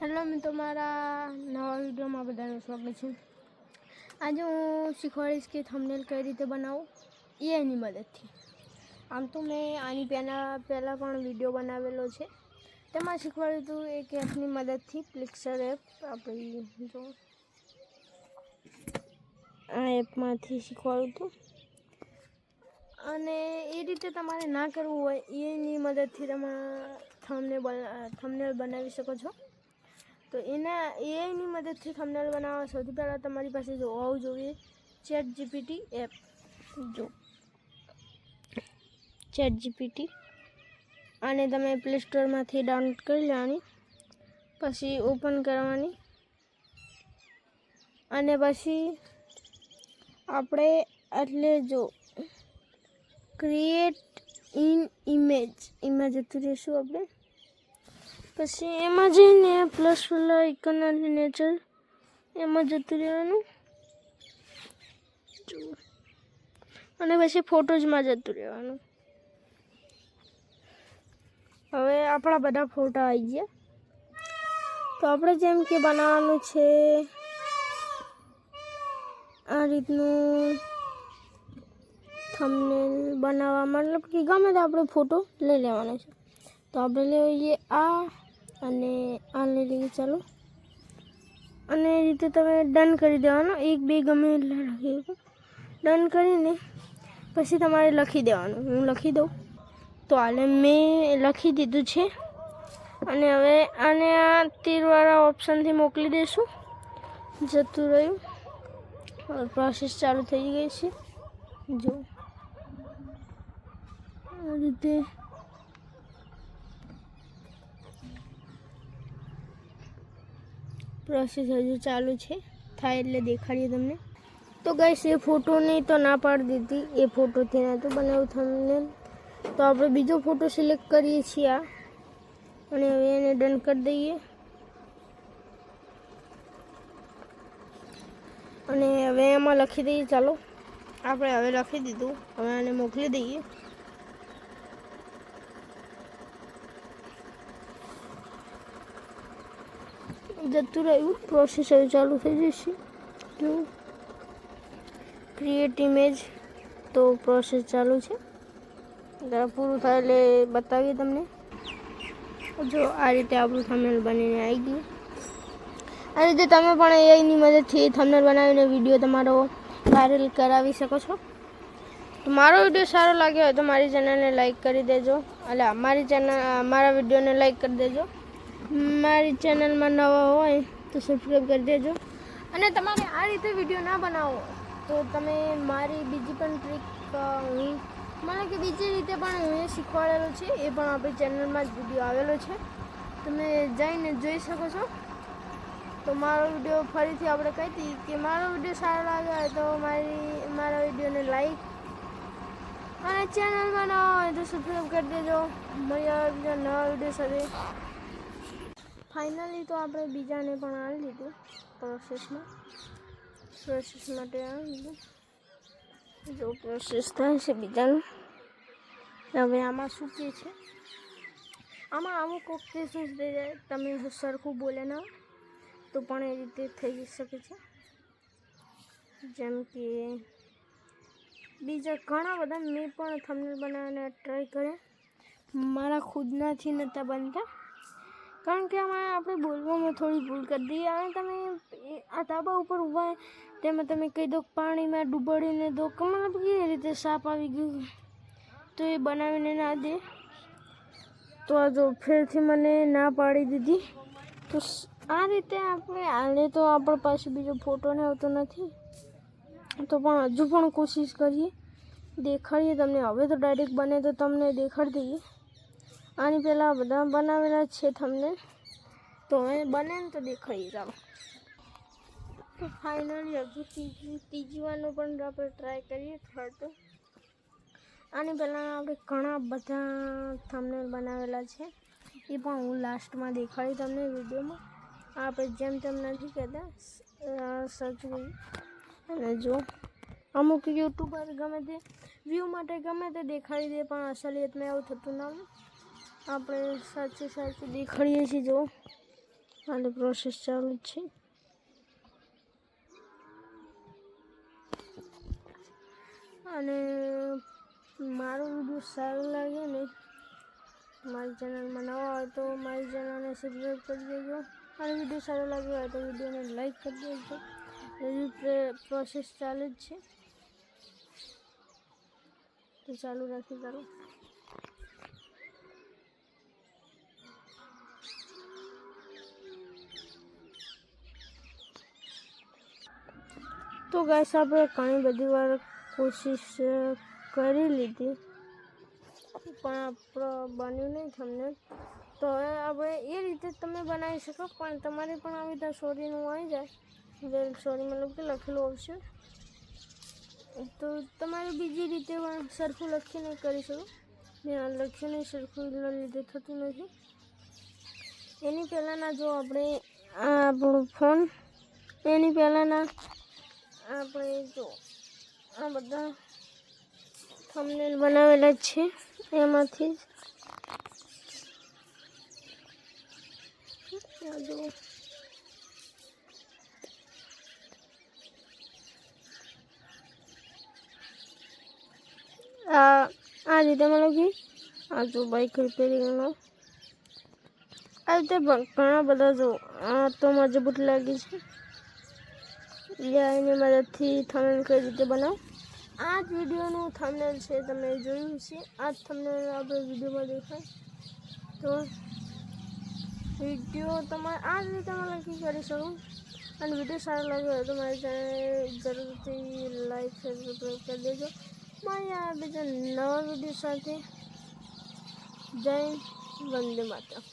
Hello મિત્રો, મારા નવા વિડીયોમાં બધાનું સ્વાગત છે। આજે હું શીખવાડીશ કે થંબનેલ કઈ રીતે બનાવું એઆઈની મદદથી। આમ તો મેં આની પહેલાં પણ વિડીયો બનાવેલો છે, તેમાં શીખવાડ્યું હતું એક એપની મદદથી। પિક્સર એપ આપણી જો આ એપમાંથી શીખવાડ્યું હતું, અને એ રીતે તમારે ના કરવું હોય એની મદદથી તમે થંબનેલ બનાવી શકો છો। તો એના એઆઈની મદદથી થંબનેલ બનાવવા સૌથી પહેલાં તમારી પાસે જો હોવું જોઈએ ChatGPT એપ। જો ChatGPT આને તમે પ્લે સ્ટોરમાંથી ડાઉનલોડ કરી લેવાની, પછી ઓપન કરવાની, અને પછી આપણે એટલે જો ક્રિએટ ઇન ઇમેજ જતું રહીશું આપણે। પછી એમાં જઈને પ્લસ વાળા આઇકન અને નેચર એમાં જતું રહેવાનું, અને પછી ફોટોઝમાં જતું રહેવાનું। હવે આપણા બધા ફોટા આવી ગયા, તો આપણે જેમ કે બનાવવાનું છે આ રીતનું થંબનેલ બનાવવા, મતલબ કે ગમે તે આપણે ફોટો લઈ લેવાનો છે। તો આપણે લઈએ આ અને આ લઈ લઈએ, ચાલો। અને એ રીતે તમે ડન કરી દેવાનો, એક બે ગમે એટલે લખી દો। ડન કરીને પછી તમારે લખી દેવાનું, હું લખી દઉં તો હાલે મેં લખી દીધું છે। અને હવે આને આ તીરવાળા ઓપ્શનથી મોકલી દઈશું, જતું રહ્યું। પ્રોસેસ ચાલુ થઈ ગઈ છે, જો આ રીતે પ્રોસેસ હજુ ચાલુ છે, થાય એટલે દેખાડીએ તમને। તો ગાઈસ એ ફોટોની તો ના પાડી દીધી, એ ફોટોથી નહોતું બનાવ્યું થંબનેલ। તો આપણે બીજો ફોટો સિલેક્ટ કરીએ છીએ આ, અને હવે એને ડન કરી દઈએ। અને હવે એમાં લખી દઈએ, ચાલો આપણે હવે લખી દીધું, હવે આને મોકલી દઈએ। જતું રહ્યું, પ્રોસેસ હવે ચાલુ થઈ જશે। જો ક્રિએટ ઇમેજ, તો પ્રોસેસ ચાલુ છે, પૂરું થાય એટલે બતાવીએ તમને। જો આ રીતે આપણું થંબનેલ બનીને આવી ગયું। આ રીતે તમે પણ એઆઈની મદદથી થંબનેલ બનાવીને વિડીયો તમારો વાયરલ કરાવી શકો છો। તો મારો વિડીયો સારો લાગ્યો હોય તો મારી ચેનલને લાઈક કરી દેજો, એટલે મારા વિડીયોને લાઈક કરી દેજો। મારી ચેનલમાં નવા હોય તો સબસ્ક્રાઈબ કરી દેજો। અને તમારે આ રીતે વિડીયો ના બનાવો તો તમે મારી બીજી પણ ટ્રીક મને કે બીજી રીતે પણ હું એ શીખવાડેલું છે, એ પણ આપણી ચેનલમાં જ વિડીયો આવેલો છે, તમે જઈને જોઈ શકો છો। તો મારો વિડીયો ફરીથી આપણે કહી દઈએ કે મારો વિડીયો સારો લાગ્યો હોય તો મારા વિડીયોને લાઈક અને ચેનલમાં નવા હોય તો સબસ્ક્રાઈબ કરી દેજો। મળીએ બીજા નવા વિડીયો સાથે। ફાઇનલી તો આપણે બીજાને પણ આવી લીધું પ્રોસેસ માટે આવી લીધું, જો પ્રોસેસ થાય છે બીજાનું। હવે આમાં શું કહે છે, આમાં અમુક વખતે શું થઈ જાય, તમે સરખું બોલે ના તો પણ એ રીતે થઈ શકે છે। જેમ કે બીજા ઘણા બધા મેં પણ થંબનેલ બનાવવાના ટ્રાય કર્યા, મારા ખુદનાથી નહોતા બનતા, કારણ કે આમાં આપણે બોલવામાં થોડી ભૂલ કરી દઈએ। અને તમે આ ધાબા ઉપર ઊભા હોય તેમાં તમે કહી દો પાણીમાં ડૂબાડીને દો, મતલબ કે એ રીતે સાપ આવી ગયું તો એ બનાવીને ના દે। તો આ જો ફેરથી મને ના પાડી દીધી। તો આ રીતે આપણે હાલે તો આપણા પાસે બીજો ફોટો ને આવતો નથી, તો પણ હજુ પણ કોશિશ કરીએ, દેખાડીએ તમને। હવે તો ડાયરેક્ટ બને તો તમને દેખાડી દઈએ। આની પહેલાં બધા બનાવેલા છે થંબનેલ, તો હવે બને ને તો દેખાડીએ, ચાલો। તો ફાઇનલી હજુ ત્રીજી વારનો પણ આપણે ટ્રાય કરીએ, થર્ડ તો આની પહેલાં આપણે ઘણા બધા થંબનેલ બનાવેલા છે, એ પણ હું લાસ્ટમાં દેખાડી તમને વિડીયોમાં। આપણે જેમ તેમ નથી કહેતા, સર્ચ કરી અને જો અમુક યુટ્યુબર ગમે તે વ્યૂ માટે ગમે તે દેખાડી દે, પણ અસલિયતમાં એવું થતું ના હોય। આપણે સાચું દેખાડીએ છીએ, જો હાલે પ્રોસેસ ચાલુ જ છે. અને મારો વિડીયો સારો લાગે ને, મારી ચેનલમાં નવા હોય તો મારી ચેનલને સબસ્ક્રાઈબ કરી દેજો. અને વિડીયો સારો લાગ્યો હોય તો વિડીયોને લાઈક કરી દેજો. હજી પ્રોસેસ ચાલુ જ છે, તો ચાલુ રાખી કરો. તો ગાઈસ આપણે ઘણી બધી વાર કોશિશ કરી લીધી પણ આપણો બન્યું નહીં થંબનેલ. તો હવે આપણે એ રીતે તમે બનાવી શકો, પણ તમારે પણ આવી રીતે સોરીનું આવી જાય, સોરી મતલબ કે લખેલું આવશે, તો તમારે બીજી રીતે સરખું લખીને કરી શકો. લખ્યું નહીં સરખું એટલા લીધે થતું નથી. એની પહેલાંના જો આપણે આપણું ફોન, એની પહેલાંના આપણે જો આ બધા થંબનેલ બનાવેલા જ છે, એમાંથી જ જો આ રીતે મતલબ કે આ જો બાઇક રિપેરિંગનો આ રીતે ઘણા બધા જો આ તો મજબૂત લાગે છે. એની મદદથી થંબનેલ કઈ રીતે બનાવો, આ જ વિડીયોનું થંબનેલ છે, તમે જોયું છે. આ જ થંબનેલ આપણે વિડીયોમાં દેખાય. તો વિડીયો તમારે આ જ રીતે નક્કી કરી શકો. અને વિડીયો સારો લાગ્યો હોય તો મારી ચેનલ જરૂરથી લાઈક સબસ્ક્રાઈબ કરી દેજો. મારી આ બીજા નવા વિડીયો સાથે. જય વંદે માતરમ.